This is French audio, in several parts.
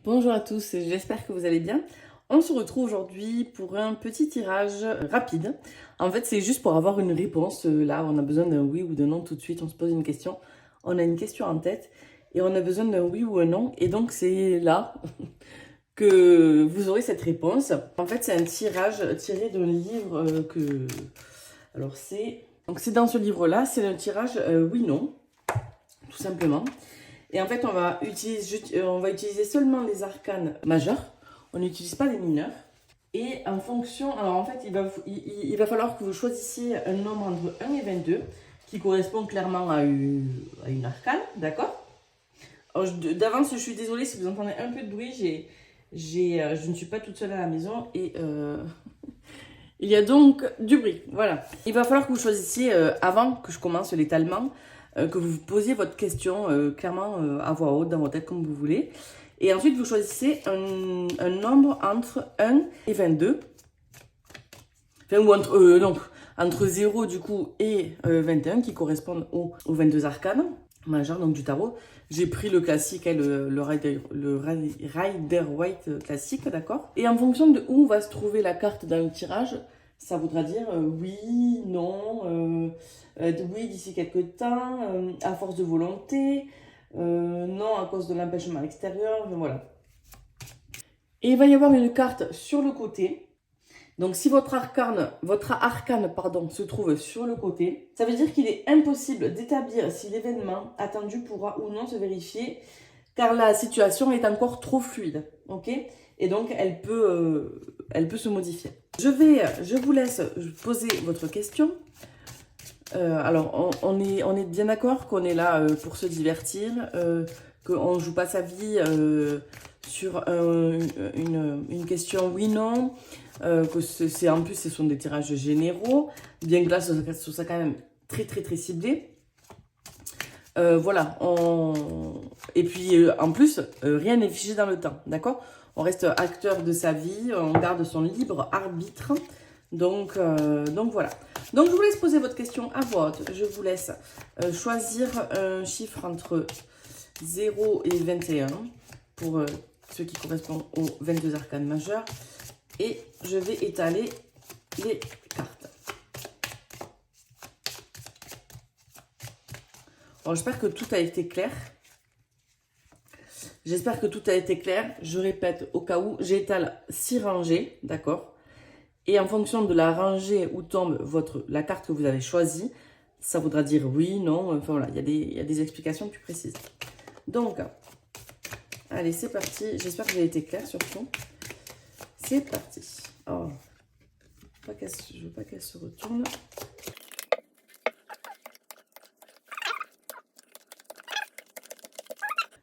Bonjour à tous, j'espère que vous allez bien. On se retrouve aujourd'hui pour un petit tirage rapide. En fait, c'est juste pour avoir une réponse. Là, on a besoin d'un oui ou d'un non tout de suite. On se pose une question. On a une question en tête et on a besoin d'un oui ou un non. Et donc, c'est là que vous aurez cette réponse. En fait, c'est un tirage tiré d'un livre que... Alors, c'est... Donc, c'est dans ce livre-là, c'est un tirage oui-non, tout simplement. Et en fait, on va utiliser seulement les arcanes majeurs. On n'utilise pas les mineurs. Et en fonction... Alors en fait, il va falloir que vous choisissiez un nombre entre 1 et 22 qui correspond clairement à une arcane, d'accord? D'avance, je suis désolée si vous entendez un peu de bruit. Je ne suis pas toute seule à la maison et... il y a donc du bruit, voilà. Il va falloir que vous choisissiez, avant que je commence l'étalement, que vous posiez votre question clairement à voix haute, dans votre tête, comme vous voulez. Et ensuite, vous choisissez un nombre entre 1 et 22. Enfin, ou entre 0 du coup et 21, qui correspondent aux 22 arcanes majeurs, donc du tarot. J'ai pris le classique, le Rider-Waite classique, d'accord? Et en fonction de où va se trouver la carte dans le tirage, ça voudra dire oui, non, oui d'ici quelques temps, à force de volonté, non à cause de l'empêchement extérieur, enfin, voilà. Et il va y avoir une carte sur le côté. Donc si votre arcane se trouve sur le côté, ça veut dire qu'il est impossible d'établir si l'événement attendu pourra ou non se vérifier, car la situation est encore trop fluide, ok? Et donc elle peut se modifier. Je vous laisse poser votre question. Alors on est bien d'accord qu'on est là pour se divertir, qu'on ne joue pas sa vie sur une question oui-non. Que en plus ce sont des tirages généraux, bien que là ce soit quand même très ciblé. Voilà, et puis en plus rien n'est figé dans le temps, d'accord? On reste acteur de sa vie, on garde son libre arbitre, donc voilà. Donc je vous laisse poser votre question à voix haute, je vous laisse choisir un chiffre entre 0 et 21 pour ceux qui correspondent aux 22 arcanes majeurs. Et je vais étaler les cartes. Bon, j'espère que tout a été clair. J'espère que tout a été clair. Je répète au cas où, j'étale 6 rangées, d'accord? Et en fonction de la rangée où tombe la carte que vous avez choisie, ça voudra dire oui, non, enfin voilà, il y a des explications plus précises. Donc, allez, c'est parti. J'espère que j'ai été claire surtout. C'est parti. Oh, je veux pas qu'elle se retourne.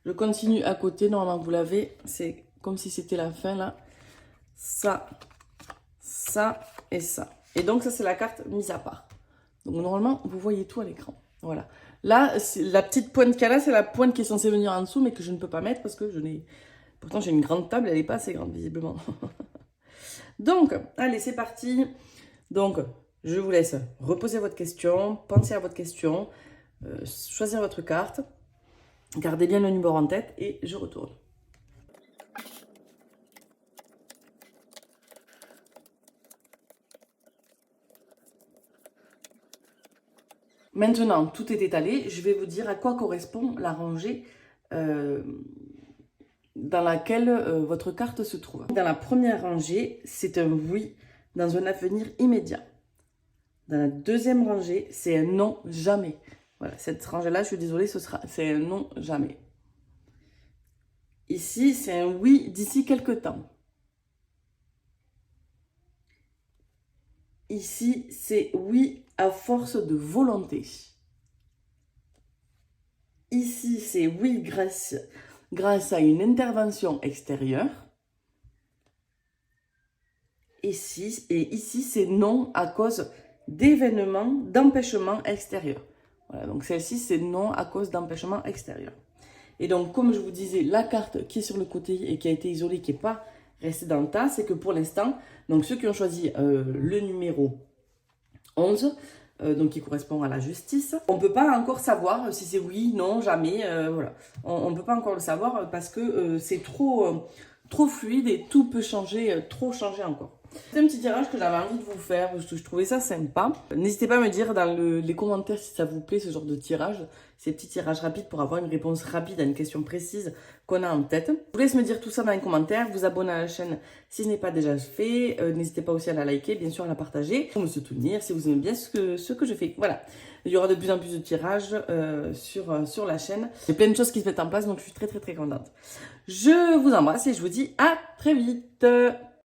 Je continue à côté. Normalement, vous l'avez. C'est comme si c'était la fin, là. Ça, ça et ça. Et donc, ça, c'est la carte mise à part. Donc, normalement, vous voyez tout à l'écran. Voilà. Là, la petite pointe qu'il y a là, c'est la pointe qui est censée venir en dessous, mais que je ne peux pas mettre parce que je n'ai... Pourtant, j'ai une grande table. Elle n'est pas assez grande, visiblement. Donc, allez, c'est parti. Donc, je vous laisse reposer votre question, penser à votre question, choisir votre carte, gardez bien le numéro en tête et je retourne. Maintenant, tout est étalé. Je vais vous dire à quoi correspond la rangée dans laquelle votre carte se trouve. Dans la première rangée, c'est un oui dans un avenir immédiat. Dans la deuxième rangée, c'est un non jamais. Voilà, cette rangée-là, je suis désolée, c'est un non jamais. Ici, c'est un oui d'ici quelques temps. Ici, c'est oui à force de volonté. Ici, c'est oui grâce à une intervention extérieure. Ici, c'est non à cause d'événements, d'empêchements extérieurs. Voilà, donc celle-ci, c'est non à cause d'empêchements extérieurs. Et donc, comme je vous disais, la carte qui est sur le côté et qui a été isolée, qui n'est pas restée dans le tas, c'est que pour l'instant, donc ceux qui ont choisi le numéro 11, donc qui correspond à la justice. On peut pas encore savoir si c'est oui, non, jamais, voilà. On ne peut pas encore le savoir parce que c'est trop fluide et tout peut changer, trop changer encore. C'est un petit tirage que j'avais envie de vous faire parce que je trouvais ça sympa. N'hésitez pas à me dire dans les commentaires si ça vous plaît ce genre de tirage, ces petits tirages rapides pour avoir une réponse rapide à une question précise qu'on a en tête. Je vous laisse me dire tout ça dans les commentaires, vous abonner à la chaîne si ce n'est pas déjà fait. N'hésitez pas aussi à la liker, bien sûr à la partager, pour me soutenir si vous aimez bien ce que je fais. Voilà, il y aura de plus en plus de tirages sur la chaîne. Il y a plein de choses qui se mettent en place donc je suis très contente. Je vous embrasse et je vous dis à très vite.